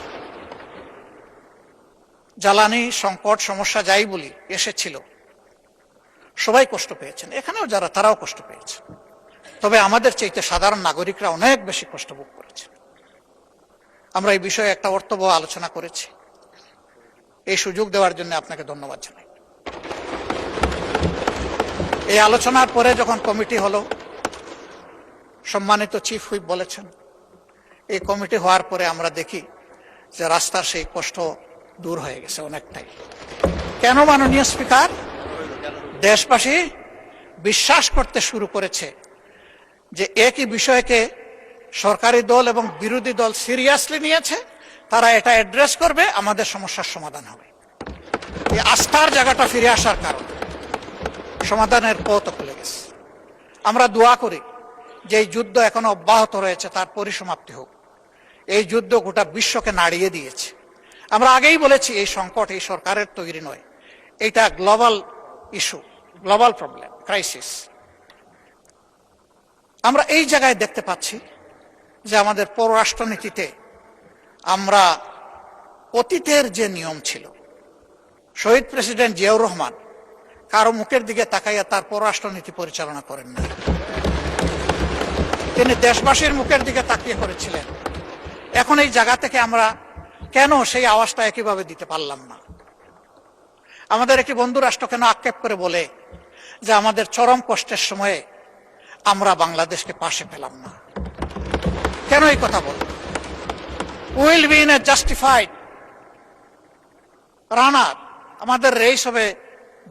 জ্বালানি সংকট সমস্যা যাই বলি এসেছিল, সবাই কষ্ট পেয়েছেন, এখানেও যারা তারাও কষ্ট পেয়েছে, তবে আমাদের চাইতে সাধারণ নাগরিকরা অনেক বেশি কষ্ট ভোগ করেছে। আমরা এই বিষয়ে একটা অর্থবহ আলোচনা করেছি। এই সুযোগ দেওয়ার জন্য আপনাকে ধন্যবাদ জানাই। এই আলোচনার পরে যখন কমিটি হলো, সম্মানিত চিফ হুইপ বলেছেন এই কমিটি হওয়ার পরে আমরা দেখি যে রাস্তার সেই কষ্ট দূর হয়ে গেছে অনেকটাই। কেন মাননীয় স্পিকার? দেশবাসী বিশ্বাস করতে শুরু করেছে যে একই বিষয়কে সরকারি দল এবং বিরোধী দল সিরিয়াসলি নিয়েছে, তারা এটা অ্যাড্রেস করবে, আমাদের সমস্যার সমাধান হবে। এই আস্থার জায়গাটা ফিরে আসার কারণে সমাধানের পথ খুলে গেছে। আমরা দোয়া করি যে এই যুদ্ধ এখনো অব্যাহত রয়েছে তার পরিসমাপ্তি হোক। এই যুদ্ধ গোটা বিশ্বকে নাড়িয়ে দিয়েছে। আমরা আগেই বলেছি এই সংকট এই সরকারের তৈরি নয়, এটা global issue, global problem, crisis. আমরা এই জায়গায় দেখতে পাচ্ছি যে আমাদের পররাষ্ট্রনীতিতে আমরা অতীতের যে নিয়ম ছিল, শহীদ প্রেসিডেন্ট জিয়াউর রহমান কারো মুখের দিকে তাকাইয়া তার পররাষ্ট্রনীতি পরিচালনা করেন না, তিনি দেশবাসীর মুখের দিকে তাকিয়ে করেছিলেন। এখন এই জায়গা থেকে আমরা কেন সেই আওয়াজটা একইভাবে দিতে পারলাম না? আমাদের একটি বন্ধু রাষ্ট্র কেন আক্ষেপ করে বলে যে আমাদের চরম কষ্টের সময়ে আমরা বাংলাদেশকে পাশে পেলাম না? কেন এই কথা বল? Will be in a justified runner, আমাদের রেস হবে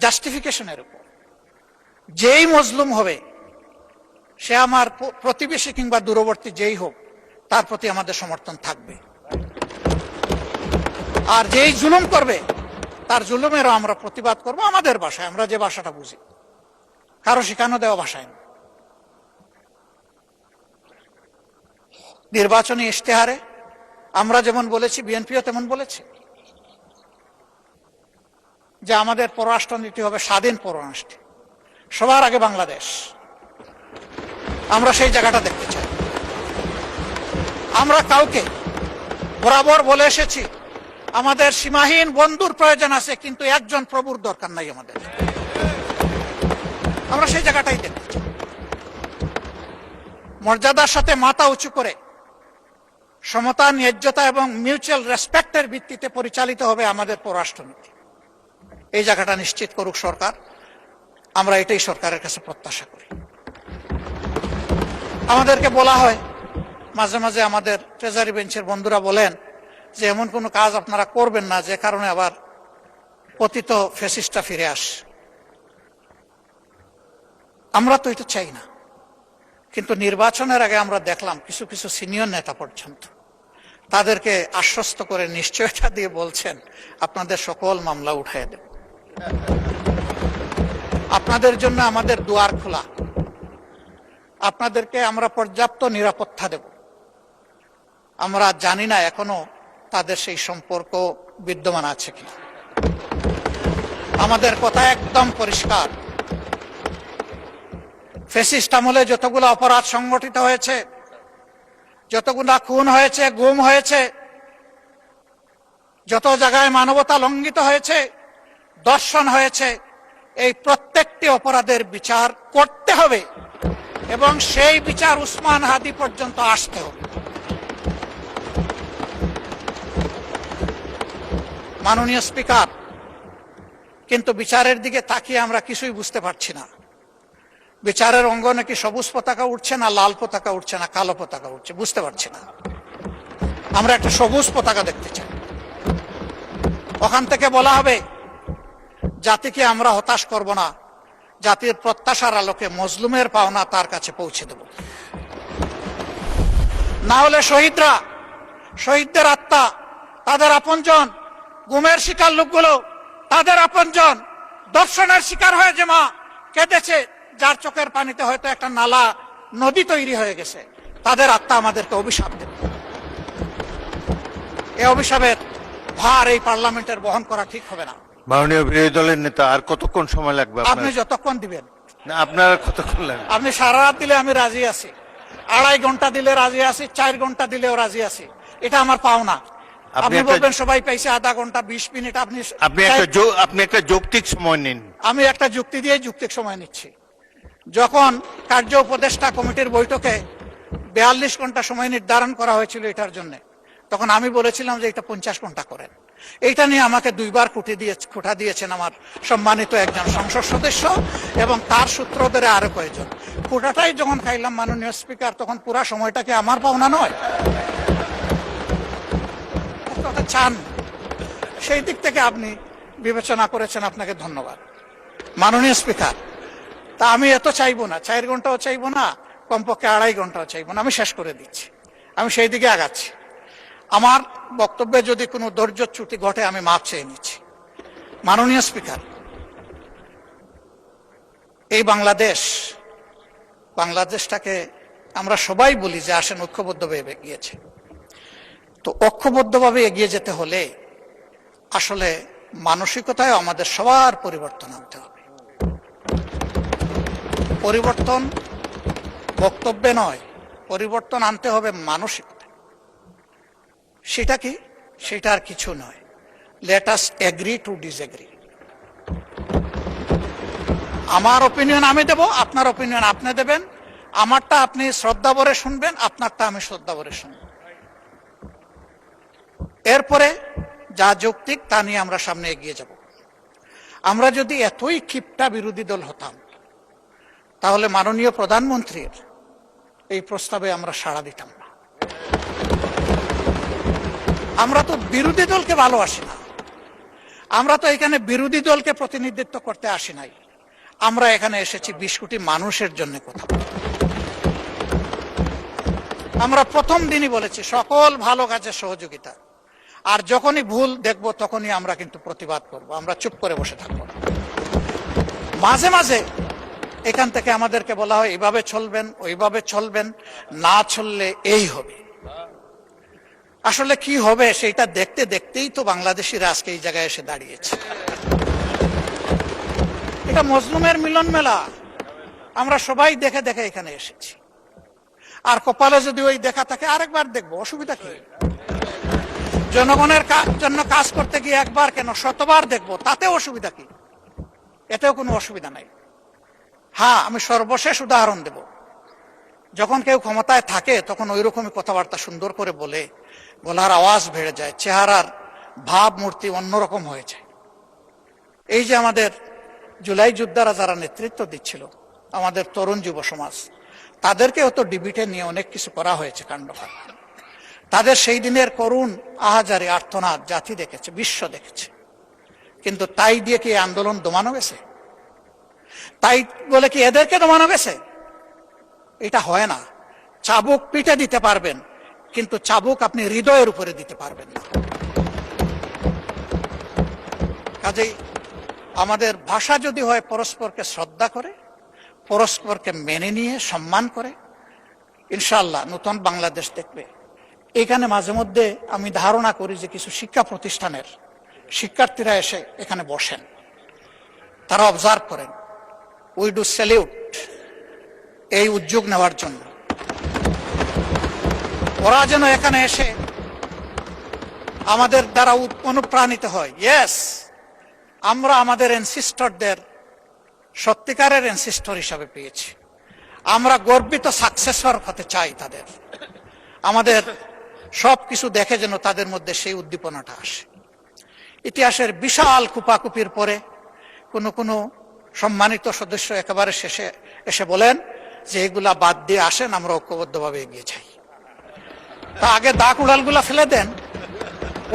জাস্টিফিকেশনের উপর। যেই মজলুম হবে সে আমার প্রতিবেশী কিংবা দূরবর্তী যেই হোক, তার প্রতি আমাদের সমর্থন থাকবে। আর যেই জুলুম করবে তার জুলুমেরও আমরা প্রতিবাদ করব আমাদের ভাষায়, আমরা যে ভাষাটা বুঝি, কারো শিখানো দেওয়া ভাষায় না। নির্বাচনী ইশতেহারে আমরা যেমন বলেছি, বিএনপিও তেমন বলেছে যে আমাদের পররাষ্ট্রনীতি হবে স্বাধীন পররাষ্ট্র, সবার আগে বাংলাদেশ। আমরা সেই জায়গাটা দেখতে চাই। আমরা কাউকে বরাবর বলে এসেছি আমাদের সীমাহীন বন্ধুর প্রয়োজন আছে, কিন্তু একজন প্রভুর দরকার নাই আমাদের। আমরা সেই জায়গাটাই দেখতে চাই। মর্যাদার সাথে মাথা উঁচু করে সমতা, ন্যায্যতা এবং মিউচুয়াল রেসপেক্টের ভিত্তিতে পরিচালিত হবে আমাদের পররাষ্ট্রনীতি। এই জায়গাটা নিশ্চিত করুক সরকার, আমরা এটাই সরকারের কাছে প্রত্যাশা করি। আমাদেরকে বলা হয় মাঝে মাঝে, আমাদের ট্রেজারি বেঞ্চের বন্ধুরা বলেন যে এমন কোনো কাজ আপনারা করবেন না যে কারণে আবার পতিত ফ্যাসিস্টরা ফিরে আসে। আমরা তো এটা চাই না, কিন্তু নির্বাচনের আগে আমরা দেখলাম কিছু কিছু সিনিয়র নেতা পর্যন্ত তাদেরকে আশ্বস্ত করে নিশ্চয়তা দিয়ে বলছেন আপনাদের সকল মামলা উঠাইয়া দেব, আপনাদের জন্য আমাদের দুয়ার খোলা, আপনাদেরকে আমরা পর্যাপ্ত নিরাপত্তা দেব। আমরা জানি না এখনো তাদের সেই সম্পর্ক বিদ্যমান আছে কিনা। আমাদের কথা একদম পরিষ্কার, ফ্যাসিস্ট আমলে যতগুলো অপরাধ সংগঠিত হয়েছে, যতগুলো খুন হয়েছে, গুম হয়েছে, যত জায়গায় মানবতা লঙ্ঘিত হয়েছে, দর্শন হয়েছে, এই প্রত্যেকটি অপরাধের বিচার করতে হবে এবং সেই বিচার উসমান হাদি পর্যন্ত আসতে হবে। মাননীয় স্পিকার, কিন্তু বিচারের দিকে তাকিয়ে আমরা কিছুই বুঝতে পারছি না। বিচারের অঙ্গনে কি সবুজ পতাকা উঠছে না লাল পতাকা উঠছে না কালো পতাকা উঠছে, বুঝতে পারছি না। আমরা একটা সবুজ পতাকা দেখতে চাই। ওখান থেকে বলা হবে জাতিকে আমরা হতাশ করব না, জাতির প্রত্যাশার আলোকে মজলুমের পাওনা তার কাছে পৌঁছে দেব। না হলে শহীদরা, শহীদদের আত্মা, তাদের আপনজন, গুমের শিকার লোকগুলো তাদের আপনজন, দর্শনের শিকার হয়ে যে মা কেঁদেছে, যার চোখের পানিতে হয়তো একটা নালা নদী তৈরি হয়ে গেছে, তাদের আত্মা আমাদেরকে অভিশাপ দেবে। এই অভিশাপের ভার এই পার্লামেন্টের বহন করা ঠিক হবে না। মাননীয় বিরোধী দলের নেতা, আর কতক্ষণ সময় লাগবে? আপনি যতক্ষণ দিবেন। না, আপনার কতক্ষণ লাগবে? আপনি সারা রাত দিলে আমি রাজি আছি, 2.5 ঘন্টা দিলে রাজি আছি, 4 ঘন্টা দিলেও রাজি আছি, এটা আমার পাওনা। আপনি বলবেন সবাই পাইছে আধা ঘন্টা 20 মিনিট, আপনি একটা যৌক্তিক সময় নিন। আমি একটা যুক্তি দিয়ে যৌক্তিক সময় নিচ্ছি। যখন কার্য উপদেষ্টা কমিটির বৈঠকে 42 ঘন্টা সময় নির্ধারণ করা হয়েছিল এটার জন্য, তখন আমি বলেছিলাম যে এটা 50 ঘন্টা করেন। এইটা নিয়ে আমাকে 2 বার খুঁটা দিয়েছেন আমার সম্মানিত একজন সংসদ সদস্য এবং তার সূত্র ধরে আরো কয়েকজন। খুঁটাটাই যখন খাইলাম মাননীয় স্পিকার, তখন পুরা সময়টাকে আমার পাওনা নয়? করতে চান, সেই দিক থেকে আপনি বিবেচনা করেছেন, আপনাকে ধন্যবাদ। মাননীয় স্পিকার, তা আমি এত চাইবো না, 4 ঘন্টাও চাইবো না, কমপক্ষে 2.5 ঘন্টাও চাইবো না, আমি শেষ করে দিচ্ছি, আমি সেই দিকে আগাচ্ছি। আমার বক্তব্যে যদি কোনো ধৈর্যচ্যুতি ঘটে আমি মাপ চেয়ে নিচ্ছি। মাননীয় স্পিকার, এই বাংলাদেশটাকে আমরা সবাই বলি যে আসেন ঐক্যবদ্ধভাবে এগিয়েছে, তো ঐক্যবদ্ধভাবে এগিয়ে যেতে হলে আসলে মানসিকতায় আমাদের সবার পরিবর্তন আনতে হবে। পরিবর্তন বক্তব্যে নয়, পরিবর্তন আনতে হবে মানসিকতা। সেটা কি? সেটা আর কিছু নয়, let us agree to disagree. আমার অপিনিয়ন আমি দেব, আপনার অপিনিয়ন আপনি দেবেন, আমারটা আপনি শ্রদ্ধা ভরে শুনবেন, আপনারটা আমি শ্রদ্ধা ভরে শুনব। এরপরে যা যৌক্তিক তা নিয়ে আমরা সামনে এগিয়ে যাব। আমরা যদি এতই ক্ষিপ্তা বিরোধী দল হতাম, তাহলে মাননীয় প্রধানমন্ত্রীর এই প্রস্তাবে আমরা সাড়া দিতাম না। আমরা তো বিরোধী দলকে ভালোবাসি না, আমরা তো এখানে বিরোধী দলকে প্রতিনিধিত্ব করতে আসি নাই, আমরা এখানে এসেছি 20 কোটি মানুষের জন্য কথা বলতে। আমরা প্রথম দিনই বলেছি সকল ভালো কাজে সহযোগিতা, আর যখনই ভুল দেখব তখনই আমরা কিন্তু প্রতিবাদ করব, আমরা চুপ করে বসে থাকবো না। মাঝে মাঝে এখান থেকে আমাদেরকে বলা হয় এইভাবে চলবেন, ওইভাবে চলবেন, না চললে এই হবে। আসলে কি হবে সেটা দেখতে দেখতেই তো বাংলাদেশিরা আজকে এই জায়গায় এসে দাঁড়িয়েছে। এটা মজলুমের মিলন মেলা, আমরা সবাই দেখে দেখে এখানে এসেছি। আর কপালে যদি ওই দেখা থাকে আরেকবার দেখবো, অসুবিধা কি? জনগণের জন্য কাজ করতে গিয়ে একবার কেন 100বার দেখবো, তাতে অসুবিধা কি? এতেও কোনো অসুবিধা নাই। হ্যাঁ, আমি সর্বশেষ উদাহরণ দেব, যখন কেউ ক্ষমতায় থাকে তখন ওই রকমই কথাবার্তা সুন্দর করে বলে, গলার আওয়াজ বেড়ে যায়, চেহারার ভাবমূর্তি অন্যরকম হয়ে যায়। এই যে আমাদের জুলাই যোদ্ধারা যারা নেতৃত্ব দিচ্ছিল, আমাদের তরুণ যুব সমাজ, তাদেরকেও তো ডিবিটে নিয়ে অনেক কিছু করা হয়েছে, কাণ্ডকারখানা। তাদের সেই দিনের করুণ আহাজারি আর্তনাদ জাতি দেখেছে, বিশ্ব দেখেছে, কিন্তু তাই দিয়ে কি আন্দোলন দমানো গেছে? তাই বলে কি এদেরকে দমানো গেছে? এটা হয় না। চাবুক পিঠে দিতে পারবেন, কিন্তু চাবুক আপনি হৃদয়ের উপরে দিতে পারবেন না। কাজেই আমাদের ভাষা যদি হয় পরস্পরকে শ্রদ্ধা করে, পরস্পরকে মেনে নিয়ে সম্মান করে, ইনশাআল্লাহ নতুন বাংলাদেশ দেখবে। এখানে মাঝে মধ্যে আমি ধারণা করি যে কিছু শিক্ষা প্রতিষ্ঠানের শিক্ষার্থীরা এসে এখানে বসেন, তারা অবজার্ভ করেন। উই ডু স্যালিউট এই উদ্যোগ নেওয়ার জন্য। ওরা যেন এখানে এসে আমাদের দ্বারা অনুপ্রাণিত হয়। ইয়েস, আমরা আমাদের এনসিস্টরদের সত্যিকারের এনসিস্টর হিসাবে পেয়েছি। আমরা গর্বিত সাকসেসর হতে চাই তাদের। আমাদের সবকিছু দেখে যেন তাদের মধ্যে সেই উদ্দীপনাটা আসে। ইতিহাসের বিশাল কুপাকুপির পরে কোনো সম্মানিত সদস্য একেবারে শেষে এসে বলেন যে এগুলা বাদ দিয়ে আসেন, আমরা ঐক্যবদ্ধভাবে এগিয়ে যাই। তা আগে দাগ উড়ালগুলা ফেলে দেন,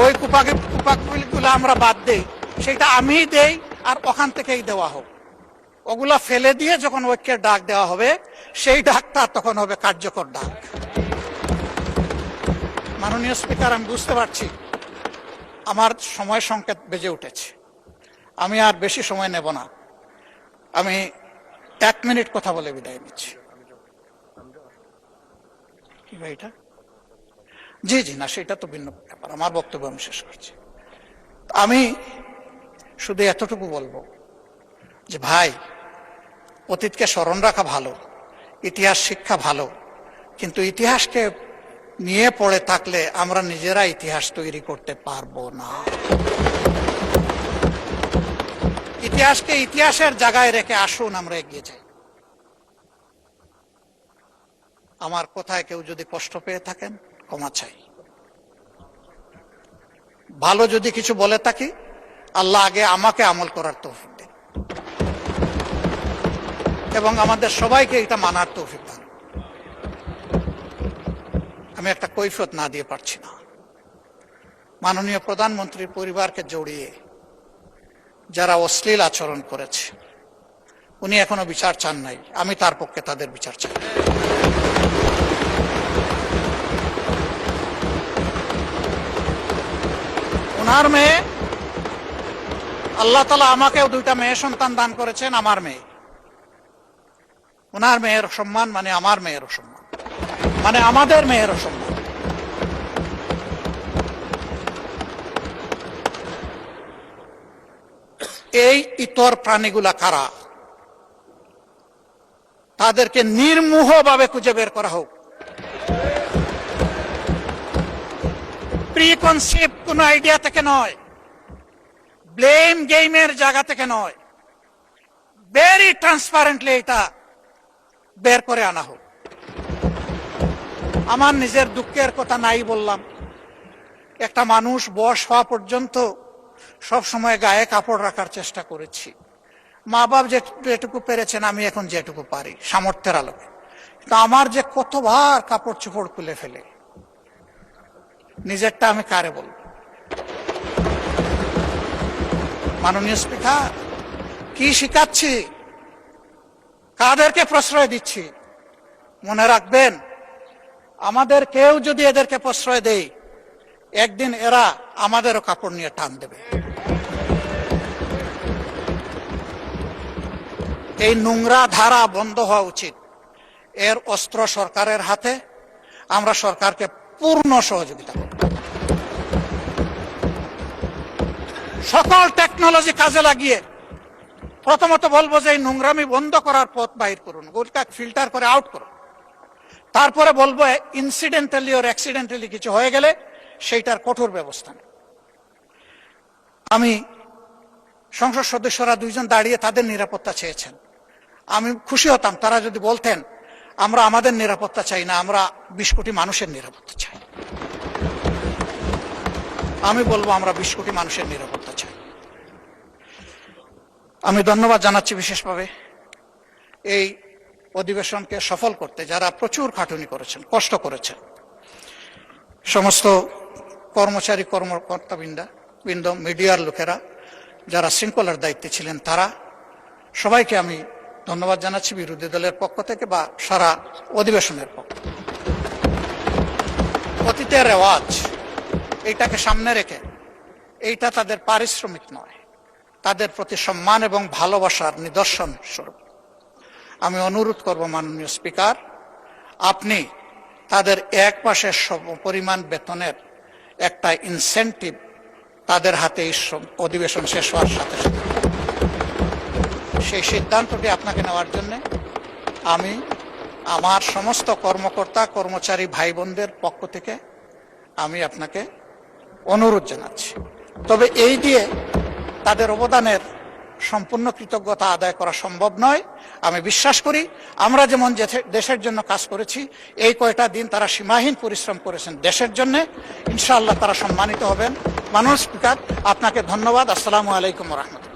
ওই কুপাকুপিগুলা আমরা বাদ দেই, সেটা আমিই দেই, আর ওখান থেকেই দেওয়া হোক। ওগুলা ফেলে দিয়ে যখন ঐক্যের ডাক দেওয়া হবে, সেই ডাকটা তখন হবে কার্যকর ডাক। মাননীয় স্পিকার, আমি বুঝতে পারছি আমার সময় সংকেত বেজে উঠেছে, আমি আর বেশি সময় নেব না। আমি 1 মিনিট কথা বলে বিদায় নিচ্ছি। কি ভাই এটা? জি জি, না সেটা তো ভিন্ন ব্যাপার, আমার বক্তব্য আমি শেষ করছি। আমি শুধু এতটুকু বলবো যে ভাই, অতীতকে স্মরণ রাখা ভালো, ইতিহাস শিক্ষা ভালো, কিন্তু ইতিহাসকে নিয়ে পড়ে থাকলে আমরা নিজেরা ইতিহাস তৈরি করতে পারবো না। ইতিহাসকে ইতিহাসের জায়গায় রেখে আসুন আমরা এগিয়ে যাই। আমার কথায় কেউ যদি কষ্ট পেয়ে থাকেন ক্ষমা চাই। ভালো যদি কিছু বলে থাকি, আল্লাহ আগে আমাকে আমল করার তৌফিক দেন এবং আমাদের সবাইকে এটা মানার তৌফিক দেন। আমি একটা কৈফিয়ত না দিয়ে পারছি না। মাননীয় প্রধানমন্ত্রীর পরিবারকে জড়িয়ে যারা অশ্লীল আচরণ করেছে, উনি এখনো বিচার চান নাই, আমি তার পক্ষে তাদের বিচার চাই। ওনার মেয়ে, আল্লাহ তাআলা আমাকেও 2টা মেয়ে সন্তান দান করেছেন, আমার মেয়ে। ওনার মেয়ের সম্মান মানে আমার মেয়েরও সম্মান, মানে আমাদের মেয়েরও সম্মান। এই ইতর প্রাণীগুলা কারা, তাদেরকে নির্মোহভাবে খুঁজে বের করা হোক। প্রিকনসেপ্ট কোন আইডিয়া থেকে নয়, ব্লেম গেমের জায়গা থেকে নয়, ভেরি ট্রান্সপারেন্টলি এটা বের করে আনা হোক। আমার নিজের দুঃখের কথা নাই বললাম, একটা মানুষ বয়স হওয়া পর্যন্ত সব সময় গায়ে কাপড় রাখার চেষ্টা করেছি। মা বাপ যেটুকু পেরেছেন, আমি এখন যেটুকু পারি সামর্থ্যের আলোকে। কিন্তু আমার যে কতবার কাপড় চোপড় খুলে ফেলে, নিজেরটা আমি কারে বলব? মাননীয় স্পিকার, কি শিখাচ্ছি, কাদেরকে প্রশ্রয় দিচ্ছি? মনে রাখবেন, আমাদের কেউ যদি এদেরকে প্রশ্রয় দেয়, একদিন এরা আমাদেরও কাপড় নিয়ে টান দেবে। এই নোংরা ধারা বন্ধ হওয়া উচিত। এর অস্ত্র সরকারের হাতে, আমরা সরকারকে পূর্ণ সহযোগিতা করব। সকল টেকনোলজি কাজে লাগিয়ে প্রথমত বলবো যে এই নোংরামি বন্ধ করার পথ বাহির করুন, গোটা ফিল্টার করে আউট করুন। তারপরে বলবো ইনসিডেন্টালি ওর অ্যাক্সিডেন্টালি কিছু হয়ে গেলে সেইটার কঠোর ব্যবস্থা নেই। আমি সংসদ সদস্যরা 2 জন দাঁড়িয়ে তাদের নিরাপত্তা চেয়েছেন, আমি খুশি হতাম তারা যদি বলতেন আমরা আমাদের নিরাপত্তা চাই না, আমরা 20 কোটি মানুষের নিরাপত্তা চাই। আমি বলবো আমরা 20 কোটি মানুষের নিরাপত্তা চাই। আমি ধন্যবাদ জানাচ্ছি বিশেষভাবে এই অধিবেশনকে সফল করতে যারা প্রচুর খাটুনি করেছেন, কষ্ট করেছেন, সমস্ত কর্মচারী কর্মকর্তাবৃন্দ, মিডিয়ার লোকেরা যারা শৃঙ্খলার দায়িত্বে ছিলেন, তারা সবাইকে আমি ধন্যবাদ জানাচ্ছি বিরোধী দলের পক্ষ থেকে বা সারা অধিবেশনের পক্ষ। অতীতের রেওয়াজ এইটাকে সামনে রেখে, এইটা তাদের পারিশ্রমিক নয়, তাদের প্রতি সম্মান এবং ভালোবাসার নিদর্শন স্বরূপ আমি অনুরোধ করব মাননীয় স্পিকার, আপনি তাদের এক মাসের পরিমাণ বেতনের একটা ইনসেন্টিভ তাদের হাতে অধিবেশন শেষ হওয়ার সাথে সাথে সেই সিদ্ধান্তটি আপনাকে নেওয়ার জন্য আমি আমার সমস্ত কর্মকর্তা কর্মচারী ভাই বোনদের পক্ষ থেকে আমি আপনাকে অনুরোধ জানাচ্ছি। তবে এই দিয়ে তাদের অবদানের সম্পূর্ণ কৃতজ্ঞতা আদায় করা সম্ভব নয়। আমি বিশ্বাস করি আমরা যেমন দেশের জন্য কাজ করেছি, এই কয়টা দিন তারা সীমাহীন পরিশ্রম করেছেন দেশের জন্য, ইনশাআল্লাহ তারা সম্মানিত হবেন। মাননীয় স্পিকার, আপনাকে ধন্যবাদ। আসসালামু আলাইকুম ওয়া রাহমাতুল্লাহ।